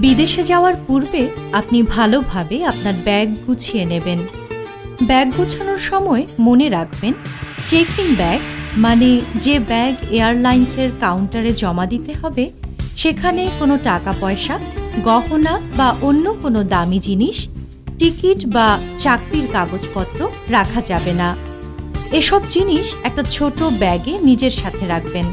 বিদেশে যাওয়ার পূর্বে আপনি ভালোভাবে আপনার ব্যাগ গুছিয়ে নেবেন। ব্যাগ গোছানোর সময় মনে রাখবেন, চেক ইন ব্যাগ মানে যে ব্যাগ এয়ারলাইন্সের কাউন্টারে জমা দিতে হবে, সেখানে কোনো টাকা পয়সা, গহনা বা অন্য কোনো দামি জিনিস, টিকিট বা চাকরির কাগজপত্র রাখা যাবে না। এসব জিনিস একটা ছোট ব্যাগে নিজের সাথে রাখবেন।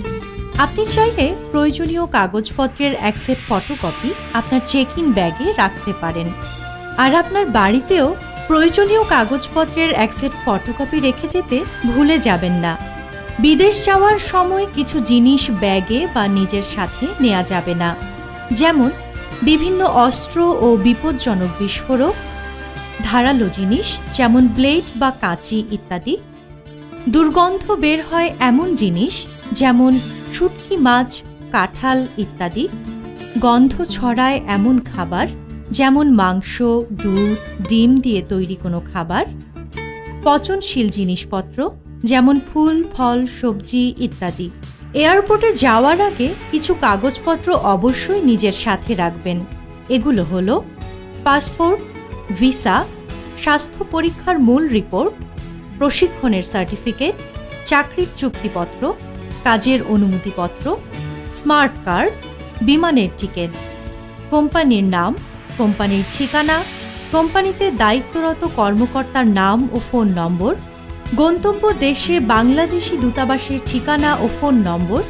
আপনি চাইলে প্রয়োজনীয় কাগজপত্রের এক সেট ফটোকপি আপনার চেক ইন ব্যাগে রাখতে পারেন। আর আপনার বাড়িতেও প্রয়োজনীয় কাগজপত্রের এক সেট ফটোকপি রেখে যেতে ভুলে যাবেন না। বিদেশ যাওয়ার সময় কিছু জিনিস ব্যাগে বা নিজের সাথে নেওয়া যাবে না, যেমন বিভিন্ন অস্ত্র ও বিপজ্জনক বিস্ফোরক, ধারালো জিনিস যেমন ব্লেড বা কাঁচি ইত্যাদি, দুর্গন্ধ বের হয় এমন জিনিস যেমন শুটকি মাছ, কাঁঠাল ইত্যাদি, গন্ধ ছড়ায় এমন খাবার যেমন মাংস, দুধ, ডিম দিয়ে তৈরি কোনো খাবার, পচনশীল জিনিসপত্র যেমন ফুল, ফল, সবজি ইত্যাদি। এয়ারপোর্টে যাওয়ার আগে কিছু কাগজপত্র অবশ্যই নিজের সাথে রাখবেন। এগুলো হলো পাসপোর্ট, ভিসা, স্বাস্থ্য পরীক্ষার মূল রিপোর্ট, প্রশিক্ষণের সার্টিফিকেট, চাকরির চুক্তিপত্র, কাজের অনুমতিপত্র, স্মার্ট কার্ড, বিমানের টিকিট, কোম্পানির নাম, কোম্পানির ঠিকানা, কোম্পানিতে দায়িত্বরত কর্মকর্তার নাম ও ফোন নম্বর, গন্তব্য দেশে বাংলাদেশি দূতাবাসের ঠিকানা ও ফোন নম্বর,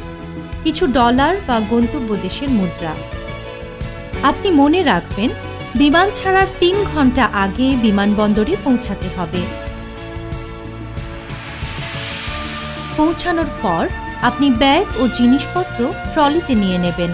কিছু ডলার বা গন্তব্য দেশের মুদ্রা। আপনি মনে রাখবেন, বিমান ছাড়ার ৩ ঘন্টা আগে বিমানবন্দরে পৌঁছাতে হবে। পৌঁছানোর পর আপনি ব্যাগ ও জিনিসপত্র ট্রলিতে নিয়ে নেবেন।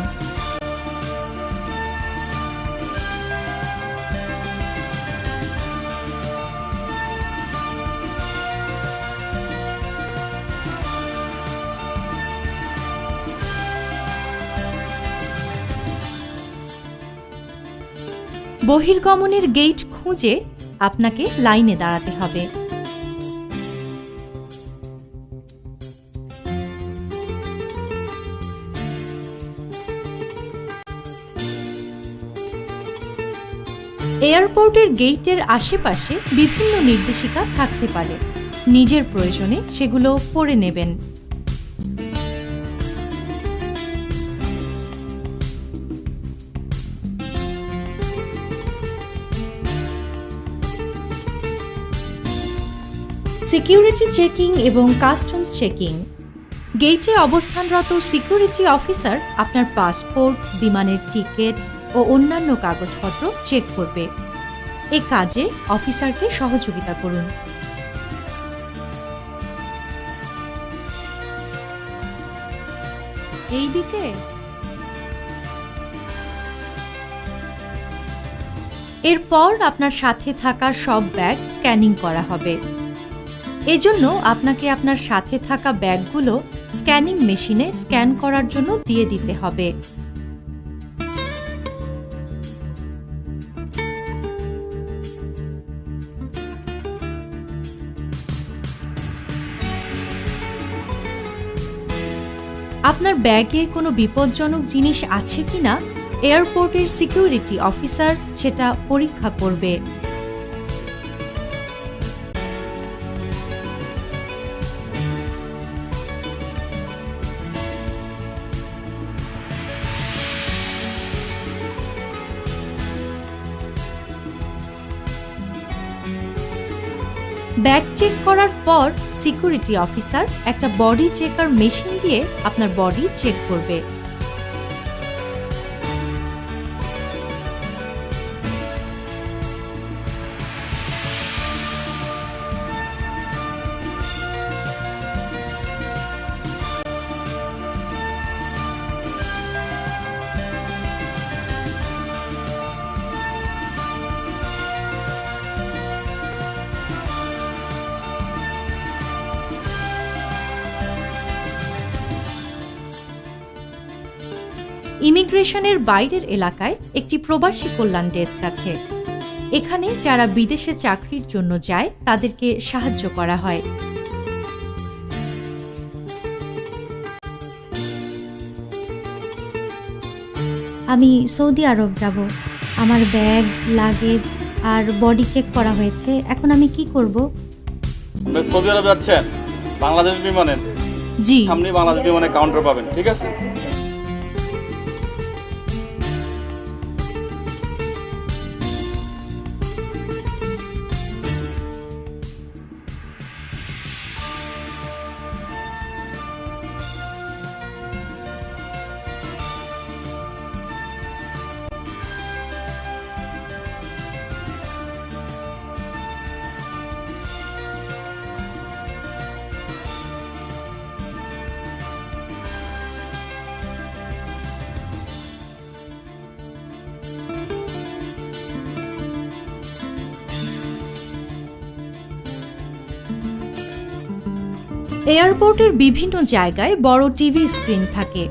বহির্গমনের গেট খুঁজে আপনাকে লাইনে দাঁড়াতে হবে। এয়ারপোর্টের গেটের আশেপাশে বিভিন্ন নির্দেশিকা থাকতে পারে, নিজের প্রয়োজনে সেগুলো পড়ে নেবেন। সিকিউরিটি চেকিং এবং কাস্টমস চেকিং। গেটে অবস্থানরত সিকিউরিটি অফিসার আপনার পাসপোর্ট, বিমানের টিকিট ও অন্যান্য কাগজপত্র চেক করবে। এ কাজে অফিসারকে সহযোগিতা করুন। এই দিকে এরপর আপনার সাথে থাকা সব ব্যাগ স্ক্যানিং করা হবে। এজন্য আপনাকে আপনার সাথে থাকা ব্যাগগুলো স্ক্যানিং মেশিনে স্ক্যান করার জন্য দিয়ে দিতে হবে। আপনার ব্যাগে কোনো বিপজ্জনক জিনিস আছে কিনা এয়ারপোর্টের সিকিউরিটি অফিসার সেটা পরীক্ষা করবে। ব্যাগ চেক করার পর সিকিউরিটি অফিসার একটা বডি চেকার মেশিন দিয়ে আপনার বডি চেক করবে। ইমিগ্রেশনের বাইরের এলাকায় একটি প্রবাসী কল্যাণ ডেস্ক আছে। এখানে যারা বিদেশে চাকরির জন্য যায় তাদেরকে সাহায্য করা হয়। আমি সৌদি আরব যাব। আমার ব্যাগ, লাগেজ আর বডি চেক করা হয়েছে। এখন আমি কি করব? আপনি সৌদি আরব যাচ্ছেন বাংলাদেশ বিমানে? জি। সামনে বাংলাদেশ বিমানে কাউন্টার পাবেন, ঠিক আছে? এয়ারপোর্টের বিভিন্ন জায়গায় বড় টিভি স্ক্রিন থাকে।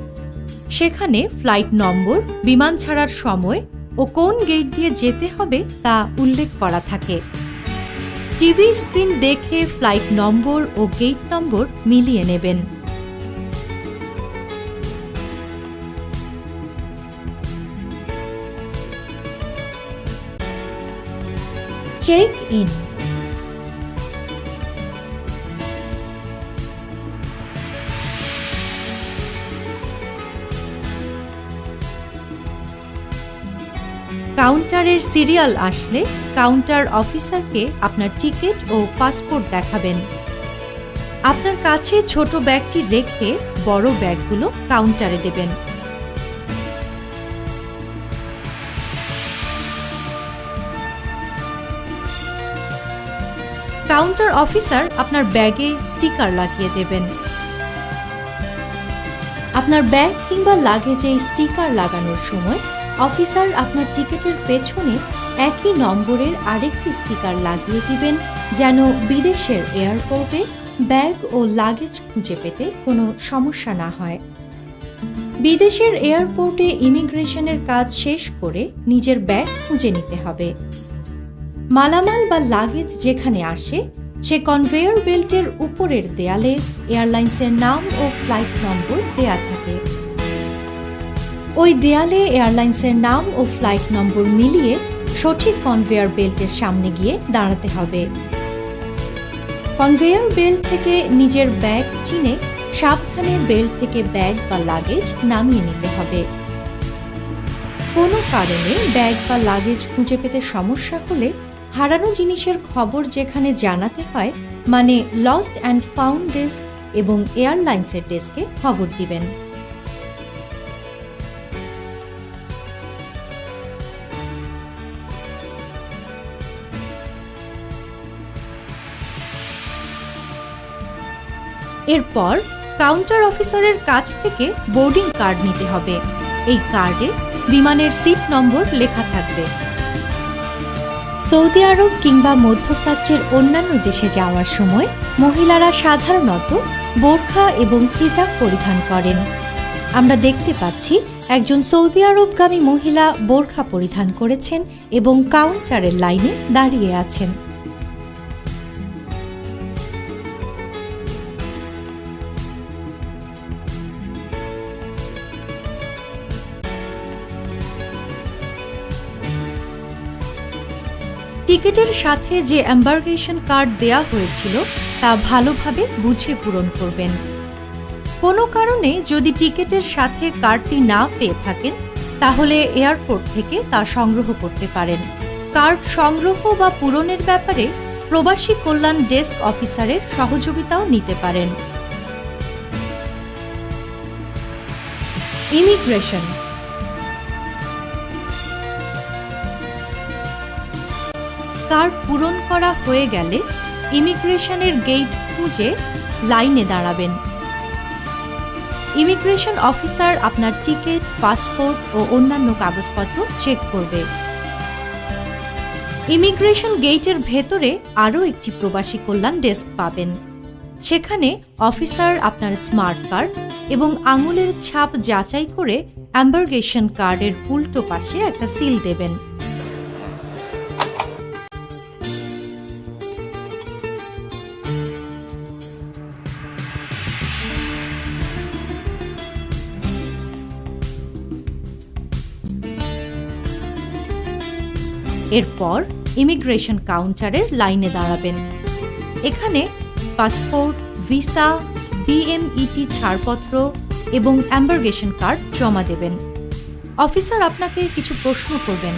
সেখানে ফ্লাইট নম্বর, বিমান ছাড়ার সময় ও কোন গেট দিয়ে যেতে হবে তা উল্লেখ করা থাকে। টিভি স্ক্রিন দেখে ফ্লাইট নম্বর ও গেট নম্বর মিলিয়ে নেবেন। Check in. কাউন্টারের সিরিয়াল আসলে কাউন্টার অফিসারকে আপনার টিকিট ও পাসপোর্ট দেখাবেন। আপনার কাছে ছোট ব্যাগটি রেখে বড় ব্যাগগুলো কাউন্টারে দেবেন। কাউন্টার অফিসার আপনার ব্যাগে স্টিকার লাগিয়ে দেবেন। আপনার ব্যাগ কিংবা লাগেজে স্টিকার লাগানোর সময় অফিসার আপনার টিকিটের পেছনে একই নম্বরের আরেকটি স্টিকার লাগিয়ে দিবেন, যেন বিদেশের এয়ারপোর্টে ব্যাগ ও লাগেজ খুঁজে পেতে কোনো সমস্যা না হয়। বিদেশের এয়ারপোর্টে ইমিগ্রেশনের কাজ শেষ করে নিজের ব্যাগ খুঁজে নিতে হবে। মালামাল বা লাগেজ যেখানে আসে সে কনভেয়র বেল্টের উপরের দেয়ালে এয়ারলাইন্সের নাম ও ফ্লাইট নম্বর দেয়া থাকে। ওই দেয়ালে এয়ারলাইন্সের নাম ও ফ্লাইট নম্বর মিলিয়ে সঠিক কনভেয়র বেল্টের সামনে গিয়ে দাঁড়াতে হবে। কনভেয়র বেল্ট থেকে নিজের ব্যাগ চিনে সাবধানে বেল্ট থেকে ব্যাগ বা লাগেজ নামিয়ে নিতে হবে। কোনো কারণে ব্যাগ বা লাগেজ খুঁজে পেতে সমস্যা হলে হারানো জিনিসের খবর যেখানে জানাতে হয়, মানে লস্ট অ্যান্ড ফাউন্ড ডেস্ক এবং এয়ারলাইন্সের ডেস্কে খবর দিবেন। এরপর কাউন্টার অফিসারের কাছ থেকে বোর্ডিং কার্ড নিতে হবে। এই কার্ডে বিমানের সিট নম্বর লেখা থাকবে। সৌদি আরব কিংবা মধ্যপ্রাচ্যের অন্যান্য দেশে যাওয়ার সময় মহিলারা সাধারণত বোরখা এবং হিজাব পরিধান করেন। আমরা দেখতে পাচ্ছি একজন সৌদি আরবগামী মহিলা বোরখা পরিধান করেছেন এবং কাউন্টারের লাইনে দাঁড়িয়ে আছেন। টিকিটের সাথে যে এম্বার্গেশন কার্ড দেয়া হয়েছিল তা ভালোভাবে বুঝে পূরণ করবেন। কোনো কারণে যদি টিকিটের সাথে কার্ডটি না পেয়ে থাকেন তাহলে এয়ারপোর্ট থেকে তা সংগ্রহ করতে পারেন। কার্ড সংগ্রহ বা পূরণের ব্যাপারে প্রবাসী কল্যাণ ডেস্ক অফিসারের সহযোগিতাও নিতে পারেন। ইমিগ্রেশন। কার্ড পূরণ করা হয়ে গেলে ইমিগ্রেশনের গেট খুঁজে লাইনে দাঁড়াবেন। ইমিগ্রেশন অফিসার আপনার টিকিট, পাসপোর্ট ও অন্যান্য কাগজপত্র চেক করবে। ইমিগ্রেশন গেটের ভেতরে আরও একটি প্রবাসী কল্যাণ ডেস্ক পাবেন। সেখানে অফিসার আপনার স্মার্ট কার্ড এবং আঙুলের ছাপ যাচাই করে এম্বার্গেশন কার্ডের উল্টো পাশে একটা সিল দেবেন। এরপর ইমিগ্রেশন কাউন্টারের লাইনে দাঁড়াবেন। এখানে পাসপোর্ট, ভিসা, বিএমইটি ছাড়পত্র এবং এম্বার্গেশন কার্ড জমা দেবেন। অফিসার আপনাকে কিছু প্রশ্ন করবেন।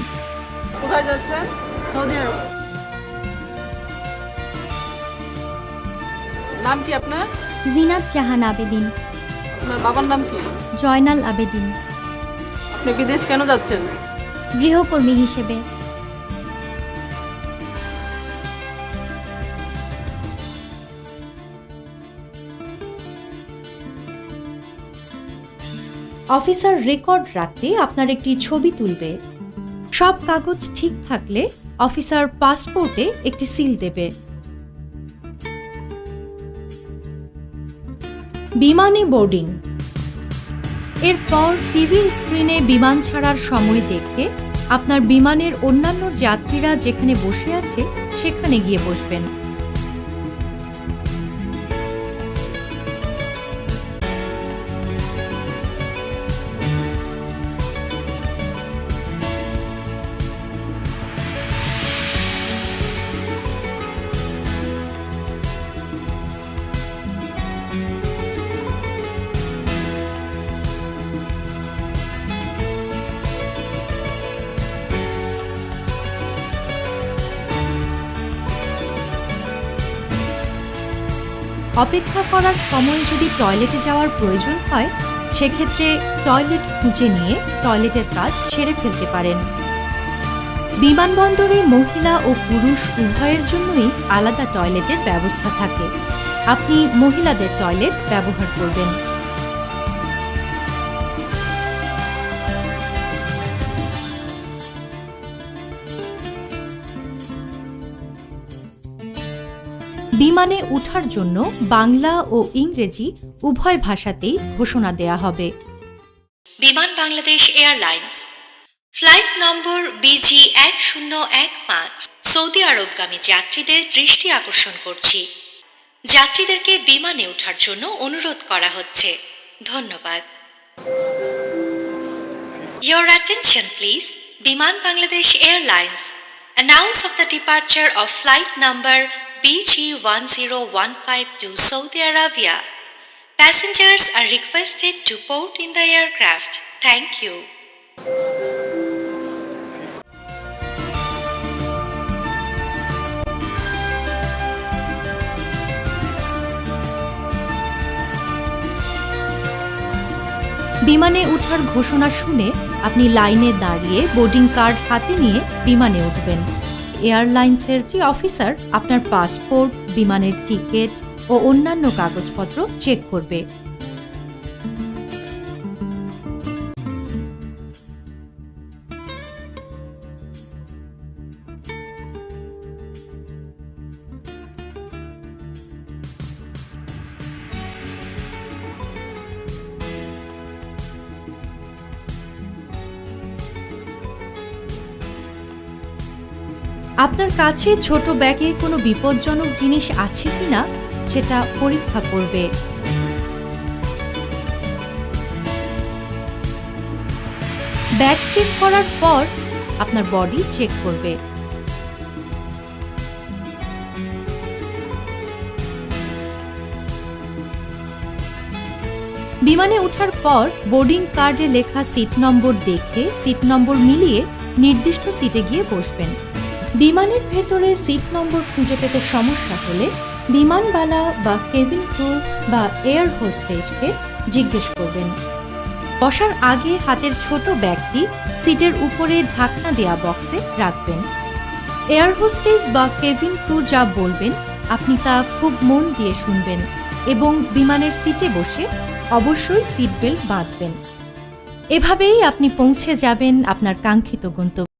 কোথায় যাচ্ছেন? সৌদি আরব। নাম কি আপনার? জিনাত জাহান আবেদিন। আপনার বাবার নাম কি? জয়নাল আবেদিন। আপনি বিদেশ কেন যাচ্ছেন? গৃহকর্মী হিসেবে। অফিসার রেকর্ড রাখতে আপনার একটি ছবি তুলবে। সব কাগজ ঠিক থাকলে অফিসার পাসপোর্টে একটি সিল দেবে। বিমানে বোর্ডিং। এরপর টিভি স্ক্রিনে বিমান ছাড়ার সময় দেখে আপনার বিমানের অন্যান্য যাত্রীরা যেখানে বসে আছে সেখানে গিয়ে বসবেন। অপেক্ষা করার সময় যদি টয়লেটে যাওয়ার প্রয়োজন হয় সেক্ষেত্রে টয়লেট খুঁজে নিয়ে টয়লেটের কাজ সেরে ফেলতে পারেন। বিমানবন্দরে মহিলা ও পুরুষ উভয়ের জন্যই আলাদা টয়লেটের ব্যবস্থা থাকে। আপনি মহিলাদের টয়লেট ব্যবহার করবেন। বিমানে ওঠার জন্য বাংলা ও ইংরেজি উভয় ভাষাতেই ঘোষণা দেয়া হবে। Biman Bangladesh airlines flight number BG1015 Saudi আরবগামী যাত্রীদের দৃষ্টি আকর্ষণ করছি। যাত্রীদেরকে বিমানে ওঠার জন্য অনুরোধ করা হচ্ছে। ধন্যবাদ। Your attention please. Biman Bangladesh Airlines announce of the departure of flight number BG1015 to Saudi Arabia. Passengers are requested to board in the aircraft. Thank you. বিমানে ওঠার ঘোষণা শুনে আপনি লাইনে দাঁড়িয়ে বোর্ডিং কার্ড হাতে নিয়ে বিমানে উঠবেন। এয়ারলাইন্সের যে অফিসার আপনার পাসপোর্ট, বিমানের টিকিট ও অন্যান্য কাগজপত্র চেক করবে। আপনার কাছে ছোট ব্যাগে কোনো বিপজ্জনক জিনিস আছে কিনা সেটা পরীক্ষা করবে। ব্যাগ চেক করার পর আপনার বডি চেক করবে। বিমানে ওঠার পর বোর্ডিং কার্ডে লেখা সিট নম্বর দেখে সিট নম্বর মিলিয়ে নির্দিষ্ট সিটে গিয়ে বসবেন। বিমানের ভেতরে সিট নম্বর খুঁজে পেতে সমস্যা হলে বিমানবালা বা কেবিন ক্রু বা এয়ার হোস্টেজকে জিজ্ঞেস করবেন। বসার আগে হাতের ছোট ব্যাগটি সিটের উপরে ঢাকনা দেয়া বক্সে রাখবেন। এয়ার হোস্টেজ বা কেবিন ক্রু যা বলবেন আপনি তা খুব মন দিয়ে শুনবেন এবং বিমানের সিটে বসে অবশ্যই সিট বেল্ট বাঁধবেন। এভাবেই আপনি পৌঁছে যাবেন আপনার কাঙ্ক্ষিত গন্তব্যে।